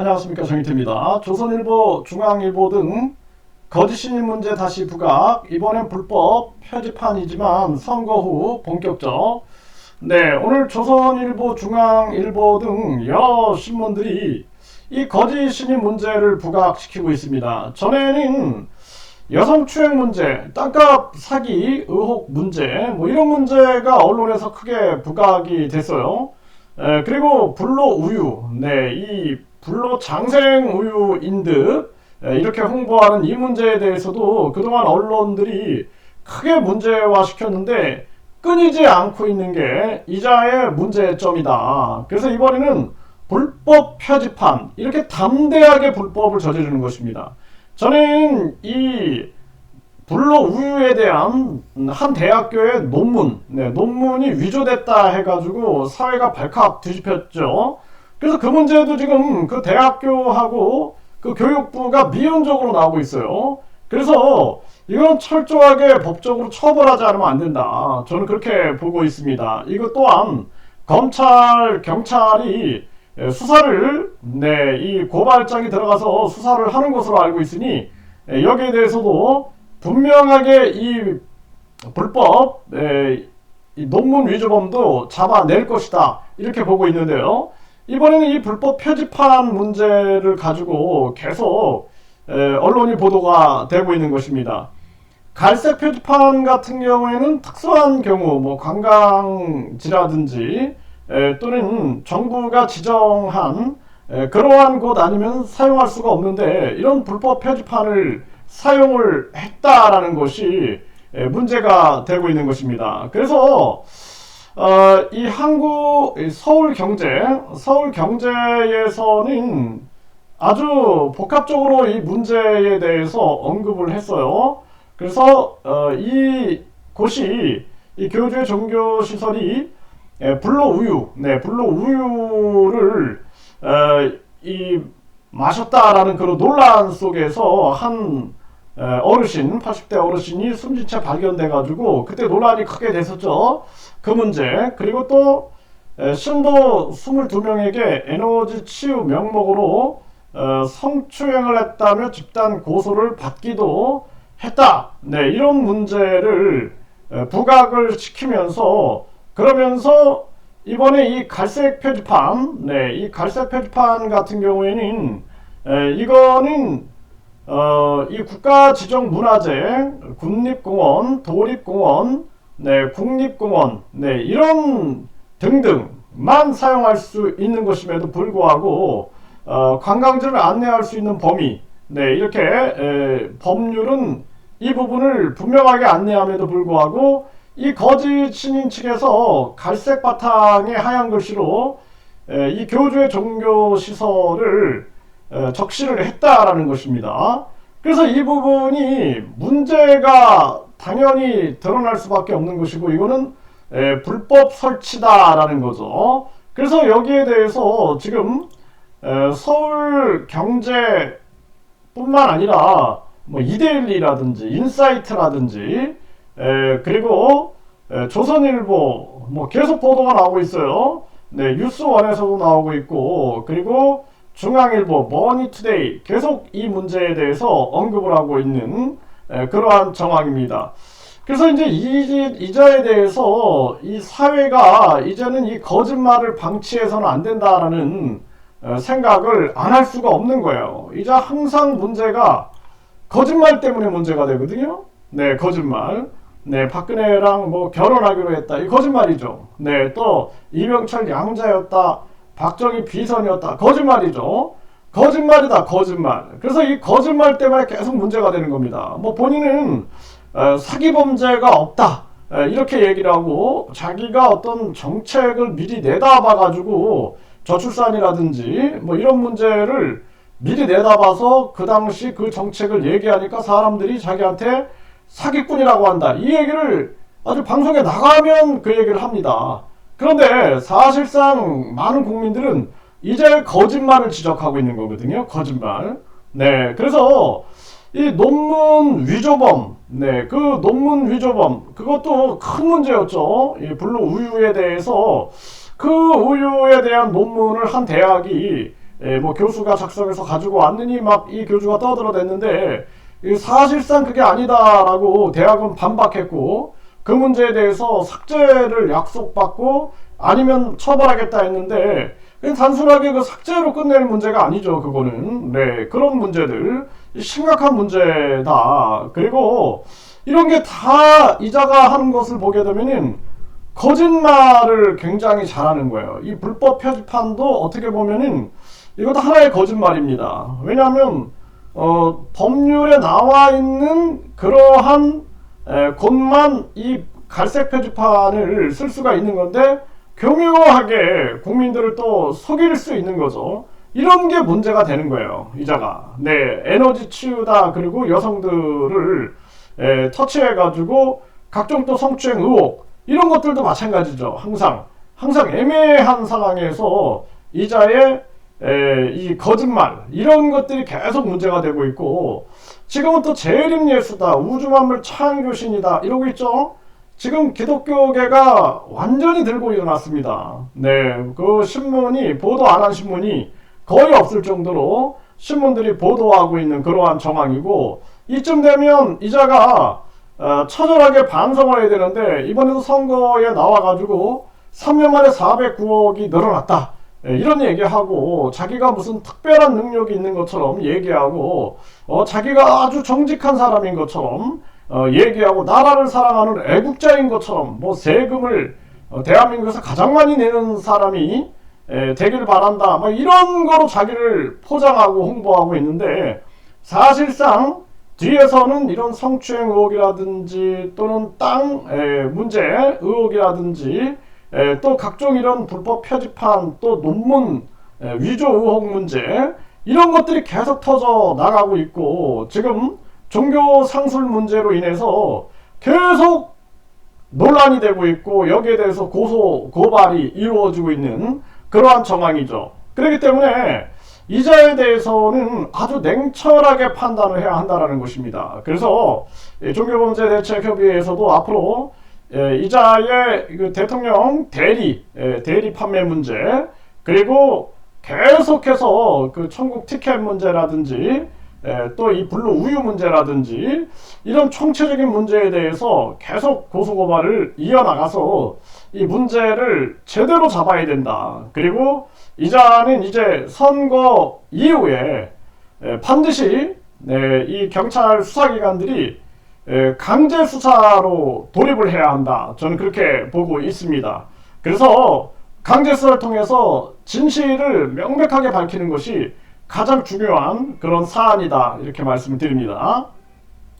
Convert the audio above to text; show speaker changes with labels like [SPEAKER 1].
[SPEAKER 1] 안녕하십니까, 정희태입니다. 조선일보, 중앙일보 등 거짓 신임 문제 다시 부각. 이번엔 불법 표지판이지만 선거 후 본격적. 네, 오늘 조선일보, 중앙일보 등 여러 신문들이 이 거짓 신임 문제를 부각시키고 있습니다. 전에는 여성추행 문제, 땅값 사기 의혹 문제, 이런 문제가 언론에서 크게 부각이 됐어요. 그리고 불로 우유, 이 불로 장생 우유인 듯 이렇게 홍보하는 이 문제에 대해서도 그동안 언론들이 크게 문제화 시켰는데 끊이지 않고 있는 게 이자의 문제점이다. 그래서 이번에는 불법 표지판, 이렇게 담대하게 불법을 저지르는 것입니다. 저는 이 불로 우유에 대한 한 대학교의 논문이 위조됐다 해가지고 사회가 발칵 뒤집혔죠. 그래서 그 문제도 지금 그 대학교하고 그 교육부가 미온적으로 나오고 있어요. 그래서 이건 철저하게 법적으로 처벌하지 않으면 안 된다. 저는 그렇게 보고 있습니다. 이것 또한 검찰, 경찰이 수사를, 이 고발장이 들어가서 수사를 하는 것으로 알고 있으니 여기에 대해서도 분명하게 이 불법 이 논문 위조범도 잡아낼 것이다, 이렇게 보고 있는데요. 이번에는 이 불법 표지판 문제를 가지고 계속 언론이 보도가 되고 있는 것입니다. 갈색 표지판 같은 경우에는 특수한 경우, 관광지라든지 또는 정부가 지정한 그러한 곳 아니면 사용할 수가 없는데, 이런 불법 표지판을 사용을 했다라는 것이 문제가 되고 있는 것입니다. 그래서 이 서울경제에서는 아주 복합적으로 이 문제에 대해서 언급을 했어요. 그래서 이 곳이, 이 교주의 종교시설이 불로 우유를 마셨다라는 그런 논란 속에서 한 어르신, 80대 어르신이 숨진 채 발견돼가지고 그때 논란이 크게 됐었죠. 그 문제. 그리고 또 신도 22명에게 에너지 치유 명목으로 성추행을 했다며 집단 고소를 받기도 했다. 이런 문제를 부각을 시키면서, 그러면서 이번에 이 갈색 표지판, 이 갈색 표지판 같은 경우에는 이거는 이 국가 지정 문화재, 국립공원, 도립공원, 국립공원, 이런 등등만 사용할 수 있는 것임에도 불구하고 관광지를 안내할 수 있는 범위, 이렇게 법률은 이 부분을 분명하게 안내함에도 불구하고 이 거짓 신인 측에서 갈색 바탕의 하얀 글씨로 이 교주의 종교 시설을 적시를 했다라는 것입니다. 그래서 이 부분이 문제가 당연히 드러날 수밖에 없는 것이고, 이거는 불법 설치다라는 거죠. 그래서 여기에 대해서 지금 서울 경제뿐만 아니라 이데일리라든지 인사이트라든지 그리고 조선일보 계속 보도가 나오고 있어요. 뉴스원에서도 나오고 있고, 그리고 중앙일보, 머니투데이 계속 이 문제에 대해서 언급을 하고 있는 그러한 정황입니다. 그래서 이제 이자에 대해서 이 사회가 이제는 이 거짓말을 방치해서는 안 된다라는 생각을 안 할 수가 없는 거예요. 이제 항상 문제가 거짓말 때문에 문제가 되거든요. 거짓말. 박근혜랑 결혼하기로 했다, 이 거짓말이죠. 또 이명철 양자였다, 박정희 비선이었다, 거짓말이죠. 거짓말이다, 거짓말. 그래서 이 거짓말 때문에 계속 문제가 되는 겁니다. 본인은 사기 범죄가 없다, 이렇게 얘기를 하고 자기가 어떤 정책을 미리 내다봐가지고 저출산이라든지 이런 문제를 미리 내다봐서 그 당시 그 정책을 얘기하니까 사람들이 자기한테 사기꾼이라고 한다, 이 얘기를 아주 방송에 나가면 그 얘기를 합니다. 그런데 사실상 많은 국민들은 이제 거짓말을 지적하고 있는 거거든요. 거짓말. 그래서 이 논문 위조범, 그 논문 위조범, 그것도 큰 문제였죠. 이 불로 우유에 대해서 그 우유에 대한 논문을 한 대학이 뭐 교수가 작성해서 가지고 왔느니 막 이 교주가 떠들어댔는데 사실상 그게 아니다라고 대학은 반박했고 그 문제에 대해서 삭제를 약속받고 아니면 처벌하겠다 했는데 그냥 단순하게 그 삭제로 끝낼 문제가 아니죠. 그거는 네 그런 문제들 심각한 문제다. 그리고 이런 게 다 이자가 하는 것을 보게 되면은 거짓말을 굉장히 잘하는 거예요. 이 불법 표지판도 어떻게 보면은 이것도 하나의 거짓말입니다. 왜냐하면 법률에 나와 있는 그러한 곳만 이 갈색 표지판을 쓸 수가 있는 건데 교묘하게 국민들을 또 속일 수 있는 거죠. 이런 게 문제가 되는 거예요. 이자가. 네, 에너지 치유다 그리고 여성들을 터치해가지고 각종 또 성추행 의혹 이런 것들도 마찬가지죠. 항상 애매한 상황에서 이자의 이 거짓말 이런 것들이 계속 문제가 되고 있고 지금은 또 재림예수다 우주만물 창조신이다 이러고 있죠. 지금 기독교계가 완전히 들고 일어났습니다. 네, 그 신문이 보도 안 한 신문이 거의 없을 정도로 신문들이 보도하고 있는 그러한 정황이고 이쯤 되면 이자가 처절하게 반성을 해야 되는데 이번에도 선거에 나와가지고 3년 만에 409억이 늘어났다. 이런 얘기하고 자기가 무슨 특별한 능력이 있는 것처럼 얘기하고 자기가 아주 정직한 사람인 것처럼 얘기하고 나라를 사랑하는 애국자인 것처럼 뭐 세금을 대한민국에서 가장 많이 내는 사람이 되길 바란다. 뭐 이런 거로 자기를 포장하고 홍보하고 있는데 사실상 뒤에서는 이런 성추행 의혹이라든지 또는 땅 문제 의혹이라든지 또 각종 이런 불법 표지판 또 논문 위조 의혹 문제 이런 것들이 계속 터져 나가고 있고 지금 종교 상술 문제로 인해서 계속 논란이 되고 있고 여기에 대해서 고소 고발이 이루어지고 있는 그러한 정황이죠. 그렇기 때문에 이자에 대해서는 아주 냉철하게 판단을 해야 한다는 것입니다. 그래서 종교범죄대책협의회에서도 앞으로 이자의 그 대통령 대리 판매 문제 그리고 계속해서 그 천국 티켓 문제라든지 또 이 블루 우유 문제라든지 이런 총체적인 문제에 대해서 계속 고소고발을 이어나가서 이 문제를 제대로 잡아야 된다. 그리고 이자는 이제 선거 이후에 반드시 이 경찰 수사기관들이 강제 수사로 돌입을 해야 한다. 저는 그렇게 보고 있습니다. 그래서 강제 수사를 통해서 진실을 명백하게 밝히는 것이 가장 중요한 그런 사안이다. 이렇게 말씀을 드립니다.